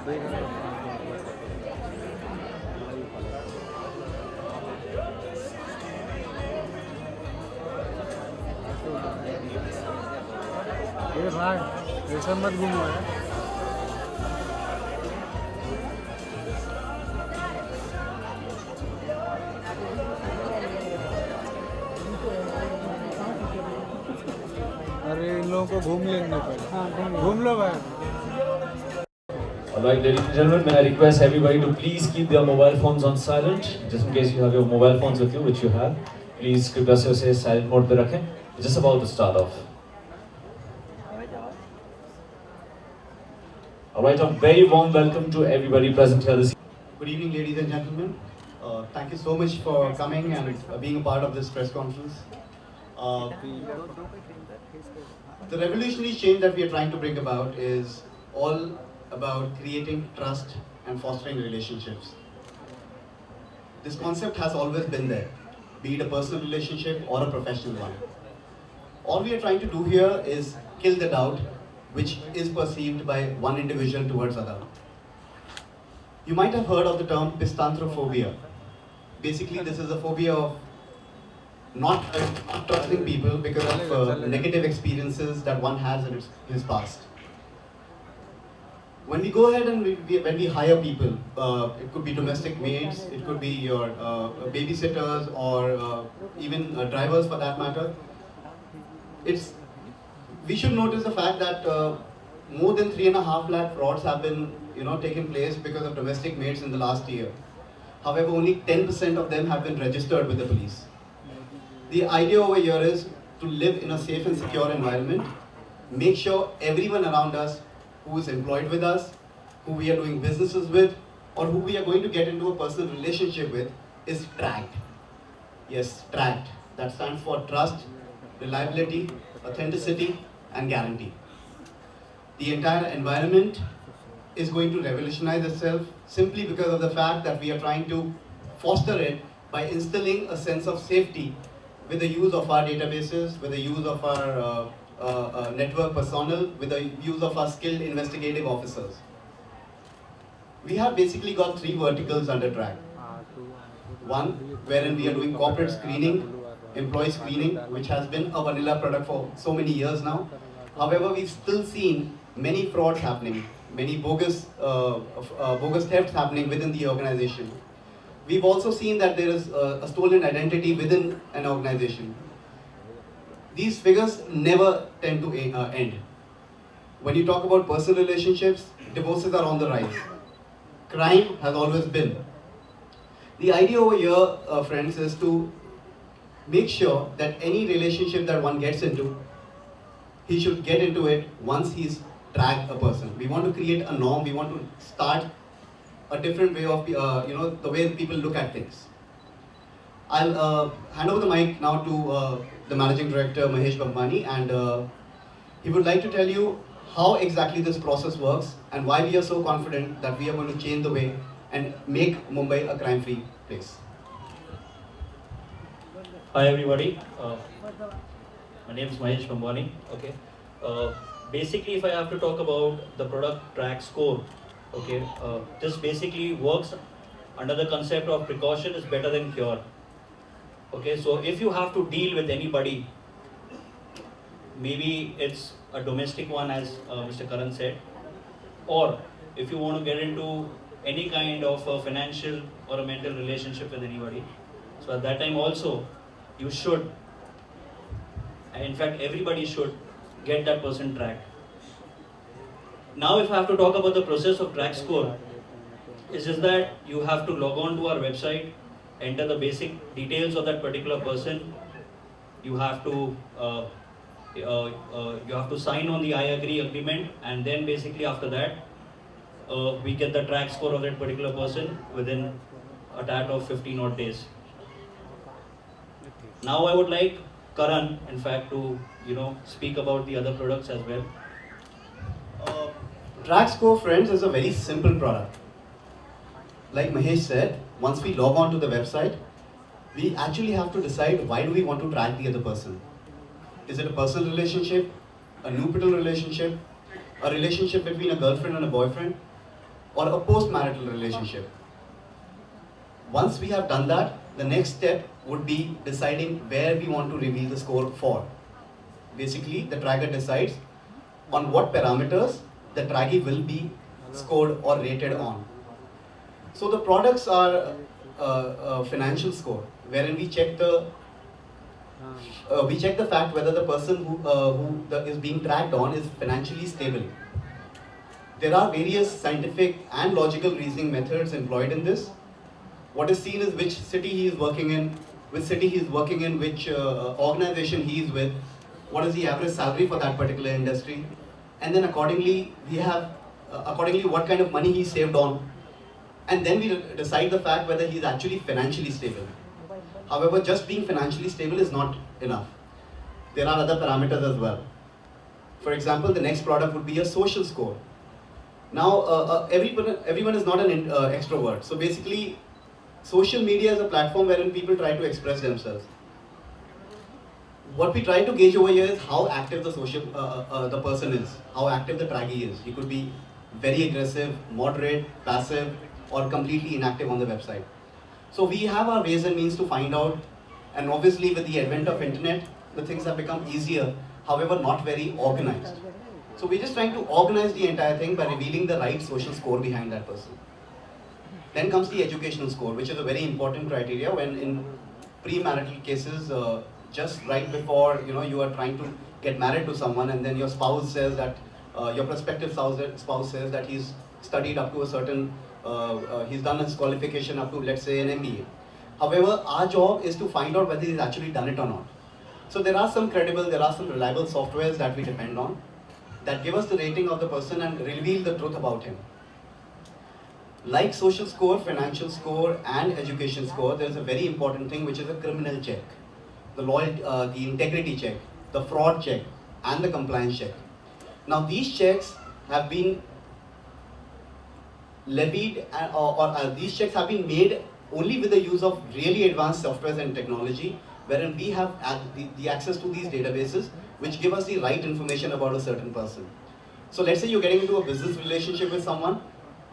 ये भाग ऐसा मत घूमो है। अरे इन लोगों को घूम लेने पड़े। हाँ घूम लो भाई। Alright, ladies and gentlemen, may I request everybody to please keep their mobile phones on silent, just in case you have your mobile phones with you, which you have. Please keep us say silent mode पे रखें. We're just about to start off. Alright, a very warm welcome to everybody present here this evening. Good evening, ladies and gentlemen. Thank you so much for coming and being a part of this press conference. The revolutionary change that we are trying to bring about is all about creating trust and fostering relationships. This concept has always been there, be it a personal relationship or a professional one. All we are trying to do here is kill the doubt which is perceived by one individual towards another. You might have heard of the term pistanthrophobia. Basically, this is a phobia of not trusting people because of negative experiences that one has in his past. When we go ahead and when we hire people, it could be domestic maids, it could be your babysitters or even drivers for that matter. We should notice the fact that more than 3.5 lakh frauds have been taken place because of domestic maids in the last year. However, only 10% of them have been registered with the police. The idea over here is to live in a safe and secure environment, make sure everyone around us who is employed with us, who we are doing businesses with, or who we are going to get into a personal relationship with is tracked. Yes, tracked. That stands for trust, reliability, authenticity, and guarantee. The entire environment is going to revolutionize itself simply because of the fact that we are trying to foster it by instilling a sense of safety with the use of our databases, with the use of our network personnel, with the use of our skilled investigative officers. We have basically got 3 verticals under TRAG. One, wherein we are doing corporate screening, employee screening, which has been a vanilla product for so many years now. However, we've still seen many frauds happening, many bogus thefts happening within the organization. We've also seen that there is a stolen identity within an organization. These figures never tend to end. When you talk about personal relationships, divorces are on the rise. Crime has always been. The idea over here, friends, is to make sure that any relationship that one gets into, he should get into it once he's tracked a person. We want to create a norm. We want to start a different way of, the way people look at things. I'll hand over the mic now to the Managing Director, Mahesh Bambani, and he would like to tell you how exactly this process works and why we are so confident that we are going to change the way and make Mumbai a crime-free place. Hi everybody, my name is Mahesh Bambani. Okay, basically if I have to talk about the product TRAG score, okay, this basically works under the concept of precaution is better than cure. Okay, so if you have to deal with anybody, maybe it's a domestic one as Mr. Karan said, or if you want to get into any kind of a financial or a mental relationship with anybody, so at that time also you should, in fact everybody should get that person tracked. Now if I have to talk about the process of TRAG score, it's just that you have to log on to our website, enter the basic details of that particular person. You have to sign on the I agree agreement, and then basically after that we get the TRAG score of that particular person within a tad of 15 odd days. Now I would like Karan, in fact, to speak about the other products as well. TRAG score, friends, is a very simple product. Like Mahesh said, once we log on to the website, we actually have to decide why do we want to track the other person. Is it a personal relationship, a nuptial relationship, a relationship between a girlfriend and a boyfriend, or a post-marital relationship. Once we have done that, the next step would be deciding where we want to reveal the score for. Basically, the tracker decides on what parameters the traggy will be scored or rated on. So the products are a financial score, wherein we check the fact whether the person who is being tracked on is financially stable. There are various scientific and logical reasoning methods employed in this. What is seen is which city he is working in, which organization he is with, what is the average salary for that particular industry, and then accordingly we have what kind of money he saved on, and then we decide the fact whether he is actually financially stable. However, just being financially stable is not enough. There are other parameters as well. For example, the next product would be a social score. Now, everyone is not an extrovert. So basically, social media is a platform wherein people try to express themselves. What we try to gauge over here is how active the person is, how active the traggy is. He could be very aggressive, moderate, passive, or completely inactive on the website. So we have our ways and means to find out, and obviously with the advent of internet, the things have become easier, however not very organized. So we're just trying to organize the entire thing by revealing the right social score behind that person. Then comes the educational score, which is a very important criteria when in premarital cases, just right before you are trying to get married to someone, and then your spouse says that, your prospective spouse says that he's studied up to a certain, he's done his qualification up to, let's say, an MBA. However, our job is to find out whether he's actually done it or not. So there are some reliable softwares that we depend on that give us the rating of the person and reveal the truth about him. Like social score, financial score, and education score, there is a very important thing which is a criminal check, the integrity check, the fraud check, and the compliance check. Now these checks have been levied, these checks have been made only with the use of really advanced softwares and technology, wherein we have the access to these databases which give us the right information about a certain person. So let's say you're getting into a business relationship with someone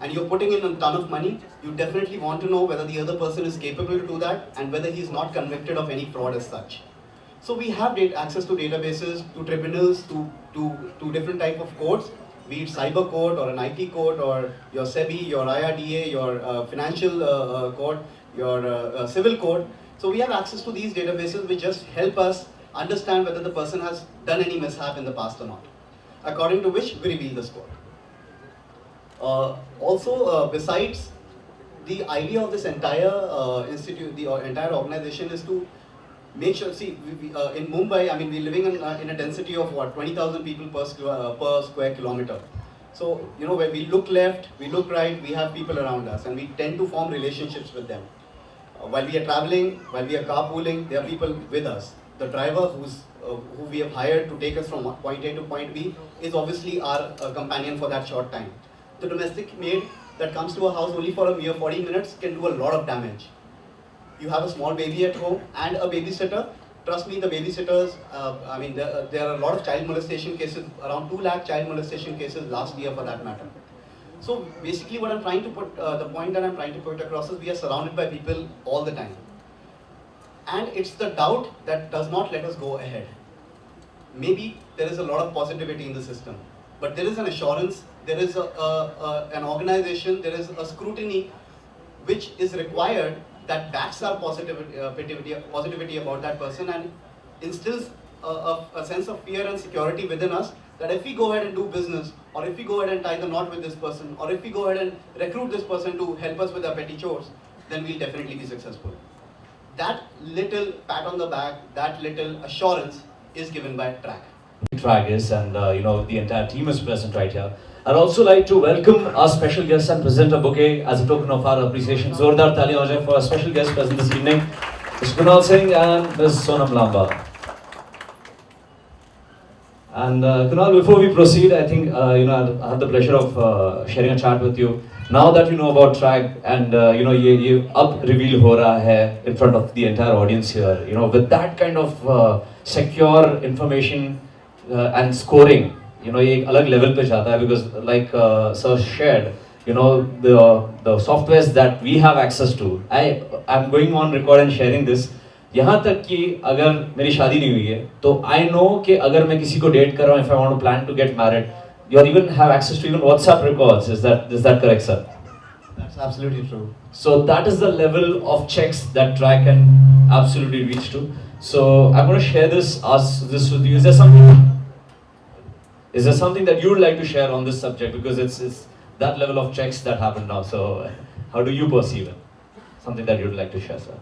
and you're putting in a ton of money, you definitely want to know whether the other person is capable to do that and whether he's not convicted of any fraud as such. So we have access to databases, to tribunals, to different type of courts, be it cyber court or an IT court or your SEBI, your IRDA, your financial court, your civil court. So we have access to these databases which just help us understand whether the person has done any mishap in the past or not, according to which we reveal the score. Also, besides, the idea of this entire institute, the entire organization is to make sure, see, in Mumbai, I mean, we're living in a density of what, 20,000 people per square kilometer. So, when we look left, we look right, we have people around us and we tend to form relationships with them. While we are traveling, while we are carpooling, there are people with us. The driver who we have hired to take us from point A to point B is obviously our companion for that short time. The domestic maid that comes to a house only for a mere 40 minutes can do a lot of damage. You have a small baby at home and a babysitter. Trust me, the babysitters, I mean, there are a lot of child molestation cases, around 2 lakh child molestation cases last year for that matter. So basically what I'm trying to put, the point that I'm trying to put across is we are surrounded by people all the time. And it's the doubt that does not let us go ahead. Maybe there is a lot of positivity in the system, but there is an assurance, there is an organization, there is a scrutiny which is required that backs our positivity about that person and instills a sense of fear and security within us that if we go ahead and do business, or if we go ahead and tie the knot with this person, or if we go ahead and recruit this person to help us with our petty chores, then we'll definitely be successful. That little pat on the back, that little assurance is given by TRAG. TRAG is, and the entire team is present right here. I'd also like to welcome our special guest and present a bouquet as a token of our appreciation. Zordar Taliyan ho jaye for our special guest present this evening, Mr. Kunal Singh and Ms. Sonam Lamba. And Kunal, before we proceed, I think I had the pleasure of sharing a chat with you. Now that you know about TRAG and ye ab reveal ho raha hai in front of the entire audience here, with that kind of secure information and scoring, ये एक अलग level पे जाता है because like sir shared, the softwares that we have access to. I'm going on record and sharing this. यहाँ तक कि अगर मेरी शादी नहीं हुई है तो I know कि अगर मैं किसी को डेट कर रहा हूँ, if I want to plan to get married, you even have access to even WhatsApp records. Is that correct, sir? That's absolutely true. So that is the level of checks that TRAG can absolutely reach to. So I'm going to share this with you. Is there something that you would like to share on this subject, because it's that level of checks that happen now? So how do you perceive it? Something that you would like to share, sir?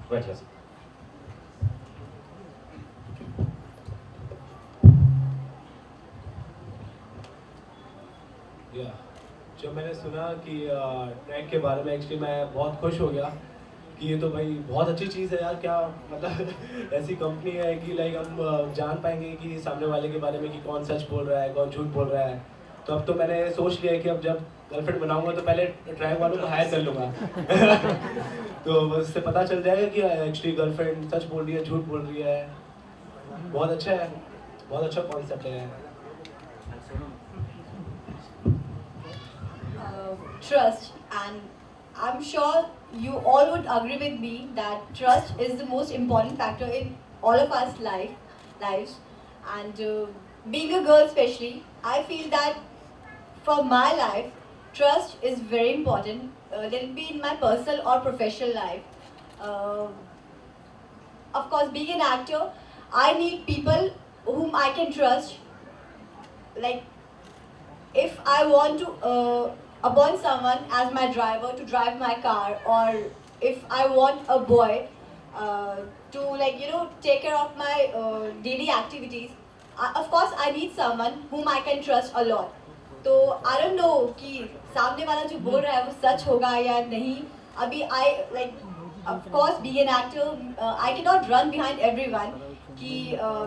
Right, yes. जब मैंने सुना कि ट्रैग के बारे में, actually मैं बहुत खुश हो गया कि ये तो भाई बहुत अच्छी चीज़ है यार। क्या मतलब ऐसी कंपनी है कि लाइक हम जान पाएंगे कि सामने वाले के बारे में कि कौन सच बोल रहा है, कौन झूठ बोल रहा है। तो अब तो मैंने सोच लिया कि अब जब गर्लफ्रेंड बनाऊंगा तो पहले ट्रैग वालों को हायर कर लूँगा तो उससे पता चल जाएगा कि एक्चुअली गर्लफ्रेंड सच बोल रही है, झूठ बोल रही है। बहुत अच्छा है, बहुत अच्छा कॉन्सेप्ट है। Trust, and I'm sure you all would agree with me that trust is the most important factor in all of us lives, and being a girl especially, I feel that for my life trust is very important, let it be in my personal or professional life. Of course, being an actor, I need people whom I can trust. Like if I want to appoint someone as my driver to drive my car, or if I want a boy to take care of my daily activities, of course I need someone whom I can trust a lot. तो I don't know कि सामने वाला जो बोल रहा है वो सच होगा या नहीं। अभी of course being an actor, I cannot run behind everyone कि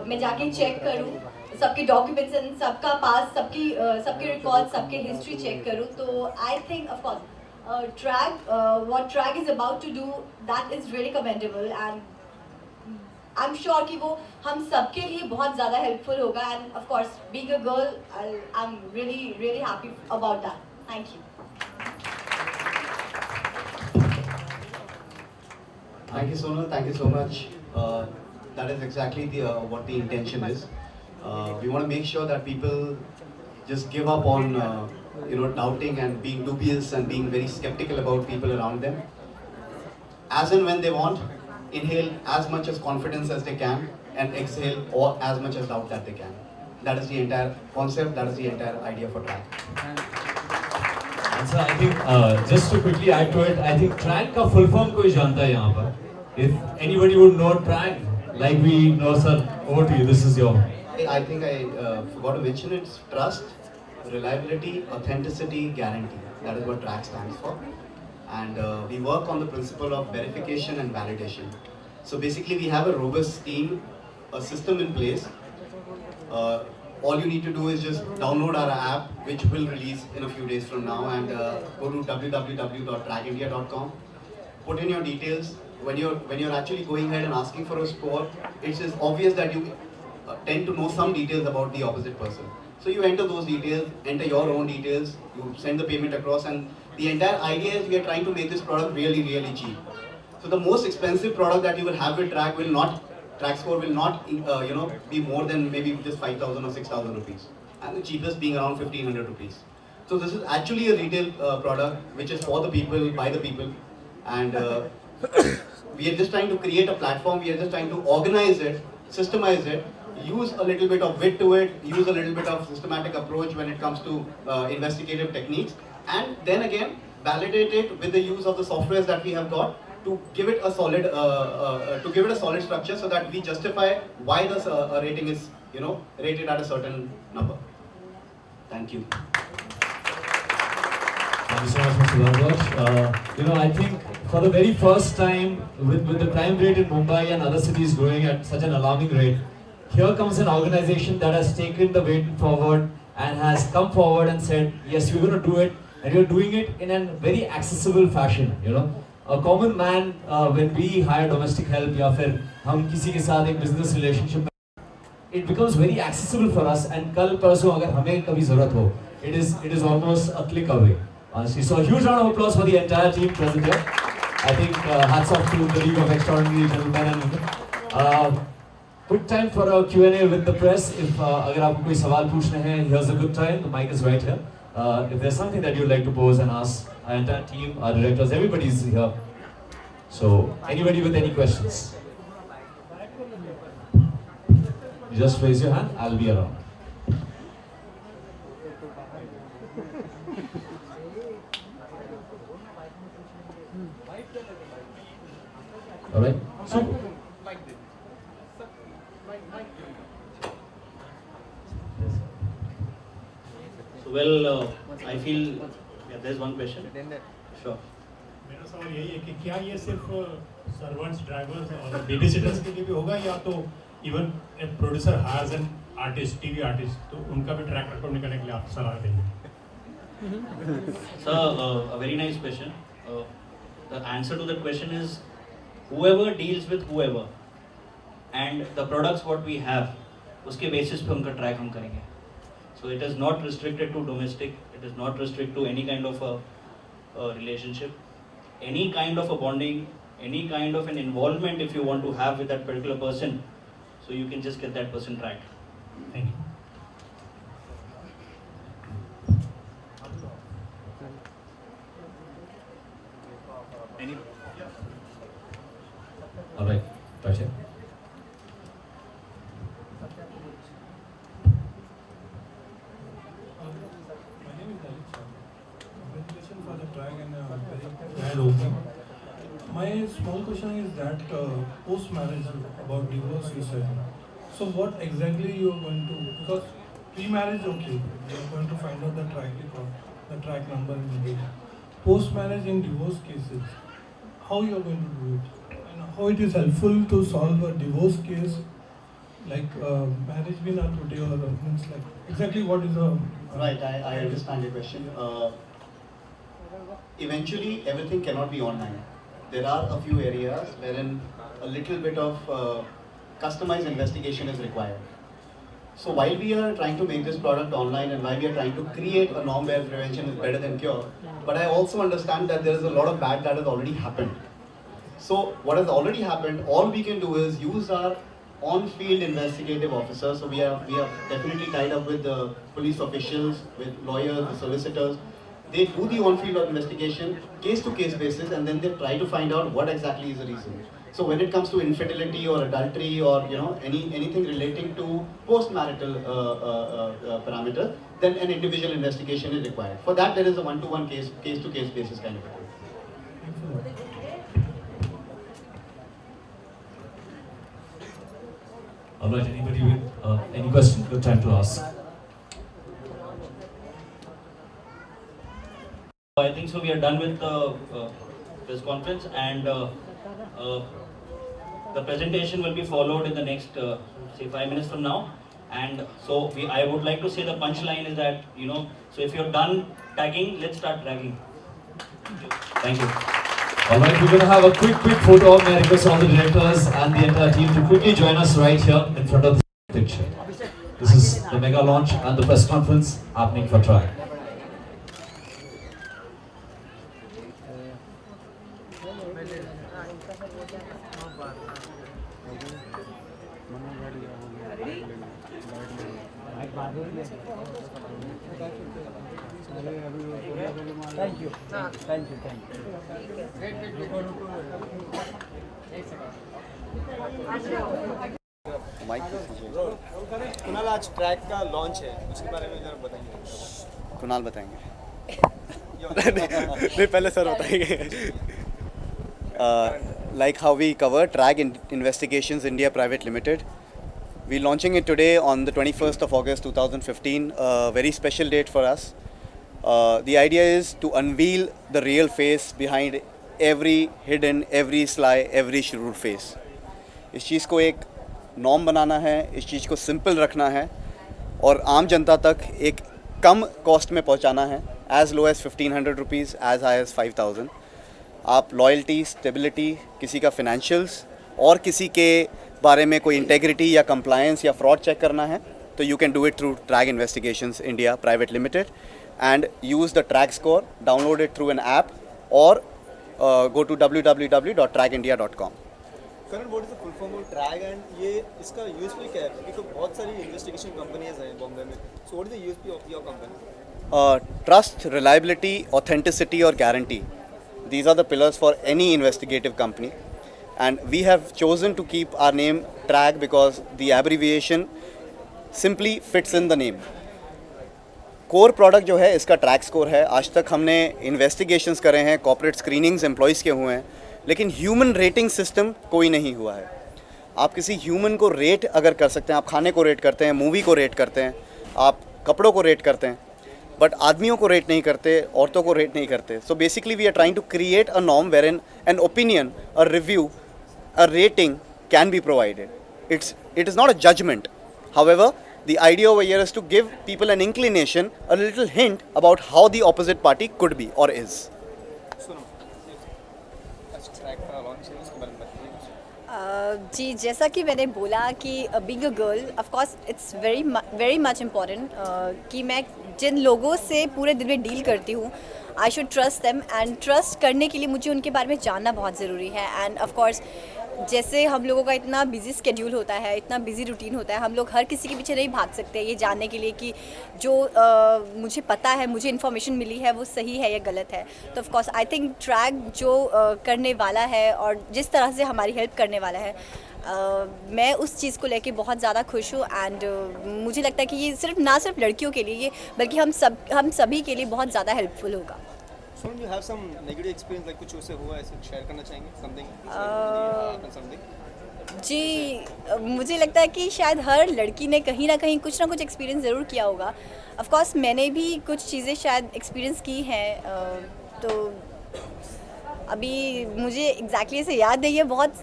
मैं जाके चेक करूँ सबके डॉक्यूमेंट्स एंड सबका पास, सबके रिकॉर्ड, सबके हिस्ट्री चेक करूँ। तो I think of course Trag, what Trag is about to do, that is really commendable, and I am sure कि वो हम सबके लिए बहुत ज़्यादा हेल्पफुल होगा। And of course being a girl, I am really really happy about that. Thank you. Thank you, Sonal. Thank you so much. That is exactly what the intention is. We want to make sure that people just give up on doubting and being dubious and being very skeptical about people around them. As and when they want, inhale as much as confidence as they can and exhale or as much as doubt that they can. That is the entire concept, that is the entire idea for TRAG. And sir, I think just to quickly add to it, I think TRAG का full form कोई जानता है यहाँ पर? If anybody would know TRAG, like we know, sir, over to you. This is your. I think I forgot to mention it's trust, reliability, authenticity, guarantee. That is what TRAG stands for. And we work on the principle of verification and validation. So basically we have a robust team, a system in place. All you need to do is just download our app, which will release in a few days from now, and go to www.tragindia.com. Put in your details. When you're actually going ahead and asking for a score, it's just obvious that you tend to know some details about the opposite person. So you enter those details, enter your own details, you send the payment across, and the entire idea is we are trying to make this product really, really cheap. So the most expensive product that you will have with TRAG score will not be more than maybe just 5,000 or 6,000 rupees, and the cheapest being around 1,500 rupees. So this is actually a retail product which is for the people, by the people, and we are just trying to create a platform, we are just trying to organize it, systemize it, use a little bit of wit to it, use a little bit of systematic approach when it comes to investigative techniques, and then again validate it with the use of the softwares that we have got to give it a solid structure, so that we justify why the rating is rated at a certain number. Thank you. Thank you so much, Mr. Bhargava. I think for the very first time, with the crime rate in Mumbai and other cities growing at such an alarming rate, here comes an organization that has taken the weight forward and has come forward and said, yes, we're going to do it, and you're doing it in a very accessible fashion. a common man, when we hire domestic help या फिर हम किसी के साथ एक business relationship में, it becomes very accessible for us, and कल परसों अगर हमें कभी ज़रूरत हो, it is almost a click away. Honestly, so a huge round of applause for the entire team present here. I think hats off to the League of Extraordinary Gentlemen and Women. Quick time for a Q&A with the press. If अगर आपको कोई सवाल पूछने हैं, here's a good time. The mic is right here. If there's something that you'd like to pose and ask, our entire team, our directors, everybody's here. So anybody with any questions, you just raise your hand. I'll be around. All right. So. Well, I feel there's one question. Sure. मेरा सवाल यही है कि क्या ये सिर्फ servants, drivers और baby sitters के लिए भी होगा, या तो even producer hires an artist, TV artist, तो उनका भी ट्रैक रिकॉर्ड निकालने के लिए आप सलाह देंगे? Sir, a very nice question. The answer to that question is whoever deals with whoever and the products what we have, उसके basis पे उनका track हम करेंगे. So it is not restricted to domestic. It is not restricted to any kind of a relationship, any kind of a bonding, any kind of an involvement if you want to have with that particular person. So you can just get that person tracked. Thank you. All right. Right here. Congratulations for the track and very grand opening. My small question is that post-marriage, about divorce you said. So what exactly you are going to, because pre-marriage okay, you are going to find out the track record, the track number and date. Post-marriage in divorce cases, how you are going to do it? And how it is helpful to solve a divorce case, like marriage been not today, or means like exactly what is the... Right, I understand your question. Eventually, everything cannot be online. There are a few areas wherein a little bit of customized investigation is required. So while we are trying to make this product online and while we are trying to create a norm where prevention is better than cure, but I also understand that there is a lot of bad that has already happened. So what has already happened, all we can do is use our on-field investigative officers. So we are definitely tied up with the police officials, with lawyers, the solicitors. They do the on-field investigation, case-to-case basis, and then they try to find out what exactly is the reason. So when it comes to infidelity or adultery or anything relating to post-marital parameter, then an individual investigation is required. For that, there is a one-to-one case-to-case basis kind of a thing. All right, anybody with any question? Good time to ask. I think so we are done with the press conference, and the presentation will be followed in the next say 5 minutes from now. And so I would like to say the punchline is that, so if you're done tagging, let's start dragging. Thank you. All right, we're going to have a quick photo op. May I request all the directors and the entire team to quickly join us right here in front of the picture. This is the mega launch and the press conference happening for TRAG. Thank you. Thank you. Kunal, आज track का launch है, उसके बारे में जरा बताएंगे। कुणाल बताएंगे। नहीं, पहले सर बताएंगे। Like how we cover TRAG Investigations India Private Limited. We're launching it today on the 21st of August 2015, a very special date for us. The idea is to unveil the real face behind every hidden, every sly, every shrewd face. इस चीज़ को एक norm बनाना है, इस चीज़ को simple रखना है और आम जनता तक एक कम कॉस्ट में पहुंचाना है, as low as 1500 rupees, as high as 5000. आप लॉयल्टी, स्टेबिलिटी, किसी का फाइनेंशियल्स और किसी के बारे में कोई इंटेग्रिटी या कंप्लायंस या फ्रॉड चेक करना है तो you can do it through TRAG Investigations India Private Limited and use the TRAG score, download it through an app or go to www.tragindia.com. Karan, what is the full form of TRAG and ये इसका USP क्या है? क्योंकि तो बहुत सारी investigation companies हैं बॉम्बे में. So what is the USP of your company? Trust, reliability, authenticity or guarantee. These are the pillars for any investigative company. And we have chosen to keep our name TRAG because the abbreviation simply fits in the name. Core product जो है इसका track score है. आज तक हमने investigations करे हैं, corporate screenings employees के हुए हैं, लेकिन ह्यूमन रेटिंग सिस्टम कोई नहीं हुआ है. आप किसी ह्यूमन को रेट अगर कर सकते हैं, आप खाने को रेट करते हैं, मूवी को रेट करते हैं, आप कपड़ों को रेट करते हैं, बट आदमियों को रेट नहीं करते, औरतों को रेट नहीं करते. So basically we are trying to create a norm where an opinion, a review, a rating can be provided. It is not a judgment. However, the idea over here is to give people an inclination, a little hint about how the opposite party could be or is. जी, जैसा कि मैंने बोला कि being a girl of course it's very much important कि मैं जिन लोगों से पूरे दिन में डील करती हूँ I should trust them, and trust करने के लिए मुझे उनके बारे में जानना बहुत ज़रूरी है. एंड ऑफ कोर्स जैसे हम लोगों का इतना बिजी स्केड्यूल होता है, इतना बिजी रूटीन होता है, हम लोग हर किसी के पीछे नहीं भाग सकते ये जानने के लिए कि जो मुझे पता है, मुझे इन्फॉर्मेशन मिली है वो सही है या गलत है. तो ऑफ कोर्स आई थिंक ट्रैग जो करने वाला है और जिस तरह से हमारी हेल्प करने वाला है, मैं उस चीज़ को लेके बहुत ज़्यादा खुश हूँ. एंड मुझे लगता है कि ये सिर्फ लड़कियों के लिए ये बल्कि हम सभी के लिए बहुत ज़्यादा हेल्पफुल होगा. So you have some negative experience like कुछ उससे हुआ ऐसे शेयर करना चाहेंगे something? जी, मुझे लगता है कि शायद हर लड़की ने कहीं ना कहीं कुछ ना कुछ एक्सपीरियंस ज़रूर किया होगा. ऑफ कोर्स मैंने भी कुछ चीज़ें शायद एक्सपीरियंस की हैं, तो अभी मुझे एग्जैक्टली ऐसे याद नहीं है, बहुत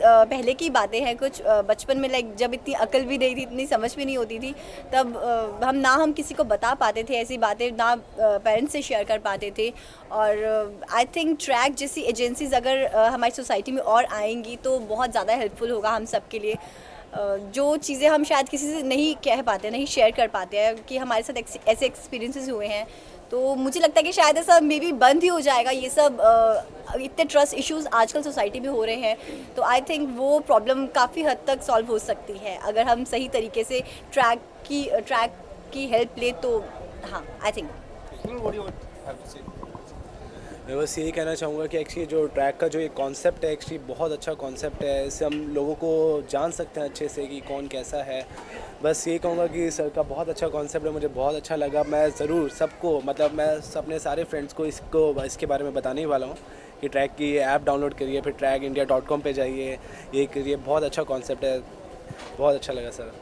पहले की बातें हैं. कुछ बचपन में लाइक जब इतनी अकल भी नहीं थी, इतनी समझ भी नहीं होती थी, तब हम किसी को बता पाते थे ऐसी बातें, ना पेरेंट्स से शेयर कर पाते थे. और आई थिंक ट्रैग जैसी एजेंसीज़ अगर हमारी सोसाइटी में और आएंगी तो बहुत ज़्यादा हेल्पफुल होगा हम सब के लिए. जो चीज़ें हम शायद किसी से नहीं कह पाते, नहीं शेयर कर पाते हैं, कि हमारे साथ ऐसे एक्सपीरियंसेस हुए हैं, तो मुझे लगता है कि शायद ऐसा मे बी बंद ही हो जाएगा. ये सब इतने ट्रस्ट इश्यूज़ आजकल सोसाइटी में हो रहे हैं, तो आई थिंक वो प्रॉब्लम काफ़ी हद तक सॉल्व हो सकती है अगर हम सही तरीके से ट्रैग की हेल्प ले तो. हाँ, आई थिंक. मैं बस यही कहना चाहूँगा कि एक्चुअली जो ट्रैग का जो ये कॉन्सेप्ट है एक्चुअली बहुत अच्छा कॉन्सेप्ट है. इससे हम लोगों को जान सकते हैं अच्छे से कि कौन कैसा है. बस यही कहूँगा कि सर का बहुत अच्छा कॉन्सेप्ट है, मुझे बहुत अच्छा लगा. मैं ज़रूर सबको मैं अपने सारे फ्रेंड्स को इसके बारे में बताने ही वाला हूँ कि ट्रैग की ऐप डाउनलोड करिए, फिर tragindia.com पे जाइए, ये करिए. बहुत अच्छा कॉन्सेप्ट है, बहुत अच्छा लगा सर.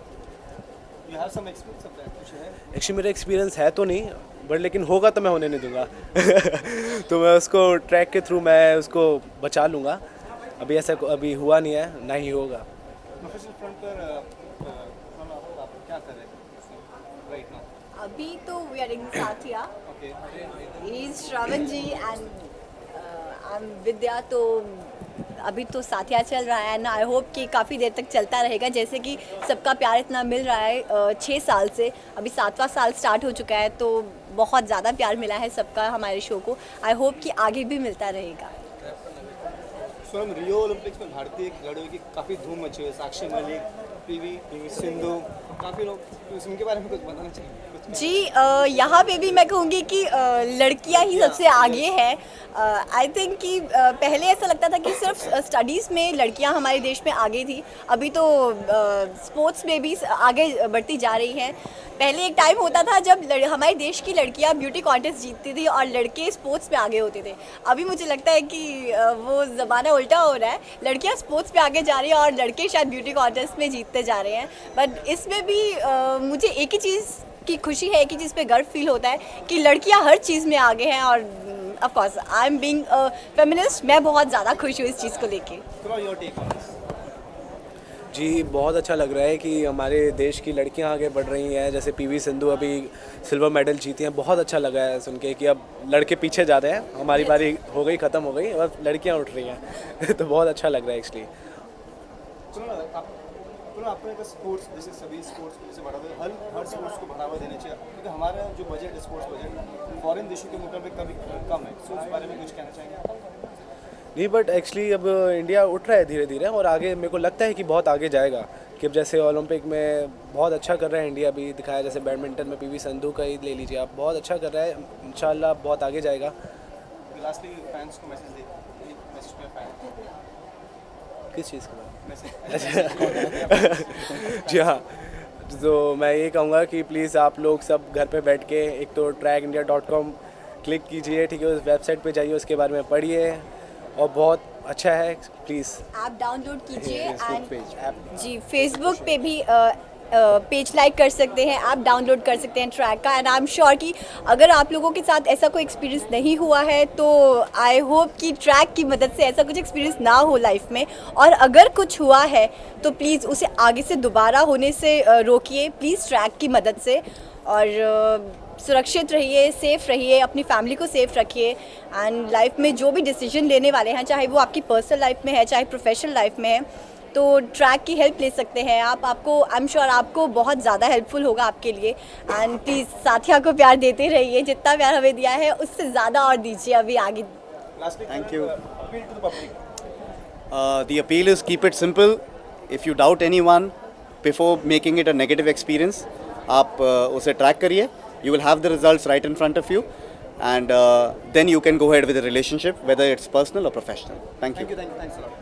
एक्चुअली मेरा एक्सपीरियंस है तो नहीं, बट लेकिन होगा तो मैं होने नहीं दूंगा. तो मैं उसको ट्रैक के थ्रू मैं उसको बचा लूँगा. अभी ऐसा अभी हुआ नहीं है, ना ही होगा. अभी तो we are in Saathiya, he is Shravan ji and I am Vidya. तो अभी तो साथिया चल रहा है एंड आई होप कि काफ़ी देर तक चलता रहेगा. जैसे कि सबका प्यार इतना मिल रहा है 6 साल से, अभी 7वां साल स्टार्ट हो चुका है, तो बहुत ज़्यादा प्यार मिला है सबका हमारे शो को. आई होप कि आगे भी मिलता रहेगा. सोनम, रियो ओलंपिक्स में भारतीय खिलाड़ियों की काफ़ी धूम मची है. साक्षी मलिक, पीवी सिंधु, काफ़ी लोग, तो उनके बारे में कुछ बताना चाहिए? जी, यहाँ पे भी मैं कहूँगी कि लड़कियाँ ही सबसे आगे हैं. आई थिंक कि पहले ऐसा लगता था कि सिर्फ स्टडीज़ में लड़कियाँ हमारे देश में आगे थी, अभी तो स्पोर्ट्स में भी आगे बढ़ती जा रही हैं. पहले एक टाइम होता था जब हमारे देश की लड़कियाँ ब्यूटी कॉन्टेस्ट जीतती थी और लड़के स्पोर्ट्स में आगे होते थे. अभी मुझे लगता है कि वो ज़माना उल्टा हो रहा है, लड़कियाँ स्पोर्ट्स में आगे जा रही हैं और लड़के शायद ब्यूटी कॉन्टेस्ट में जीतते जा रहे हैं. बट इसमें भी मुझे एक ही चीज़ की खुशी है, एक ही चीज़ पे गर्व फील होता है कि लड़कियां हर चीज़ में आगे हैं. और of course I am being a feminist, मैं बहुत ज़्यादा खुश हूँ इस चीज़ को लेके. जी बहुत अच्छा लग रहा है कि हमारे देश की लड़कियां आगे बढ़ रही हैं, जैसे पीवी सिंधु अभी सिल्वर मेडल जीती हैं। बहुत अच्छा लगा है सुन के कि अब लड़के पीछे जा रहे हैं, हमारी बारी हो गई, ख़त्म हो गई और लड़कियां उठ रही हैं तो बहुत अच्छा लग रहा है एक्चुअली। आपको एक स्पोर्ट्स जैसे सभी स्पोर्ट्स को जैसे बढ़ावा हर स्पोर्ट्स को बढ़ावा देना चाहिए, क्योंकि हमारा जो बजट स्पोर्ट्स बजट फॉरेन देशों के मुकाबले कभी कम है। सो इस बारे में कुछ कहना चाहेंगे? नहीं, बट एक्चुअली अब इंडिया उठ रहा है धीरे धीरे और आगे मेरे को लगता है कि बहुत आगे जाएगा। कि अब जैसे ओलंपिक में बहुत अच्छा कर रहा है इंडिया भी, दिखाया जैसे बैडमिंटन में पीवी संधू का ही ले लीजिए आप, बहुत अच्छा कर रहा है, इंशाल्लाह बहुत आगे जाएगा। लास्टली फैंस को मैसेज दे, मैसेज पे फैन किस चीज़ का मैसेज? जी हाँ, तो मैं ये कहूँगा कि प्लीज़ आप लोग सब घर पे बैठ के एक तो tragindia.com क्लिक कीजिए, ठीक है, उस वेबसाइट पे जाइए, उसके बारे में पढ़िए और बहुत अच्छा है। प्लीज़ ऐप डाउनलोड कीजिए एंड पेज जी फेसबुक पे भी पेज लाइक कर सकते हैं, ऐप डाउनलोड कर सकते हैं ट्रैग का। एंड आई एम श्योर कि अगर आप लोगों के साथ ऐसा कोई एक्सपीरियंस नहीं हुआ है तो आई होप कि ट्रैग की मदद से ऐसा कुछ एक्सपीरियंस ना हो लाइफ में, और अगर कुछ हुआ है तो प्लीज़ उसे आगे से दोबारा होने से रोकिए प्लीज़ ट्रैग की मदद से। और सुरक्षित रहिए, सेफ़ रहिए, अपनी फैमिली को सेफ़ रखिए एंड लाइफ में जो भी डिसीजन लेने वाले हैं, चाहे वो आपकी पर्सनल लाइफ में है चाहे प्रोफेशनल लाइफ में है, तो ट्रैग की हेल्प ले सकते हैं आप। आपको आई एम श्योर आपको बहुत ज़्यादा हेल्पफुल होगा आपके लिए। एंड प्लीज़ साथिया को प्यार देते रहिए, जितना प्यार हमें दिया है उससे ज़्यादा और दीजिए अभी आगे। Thank you. Appeal to the public. The appeal is keep it simple. If you doubt anyone before making it a negative experience, आप उसे track करिए. You will have the results right in front of you, and then you can go ahead with the relationship, whether it's personal or professional. Thank you. Thanks a lot.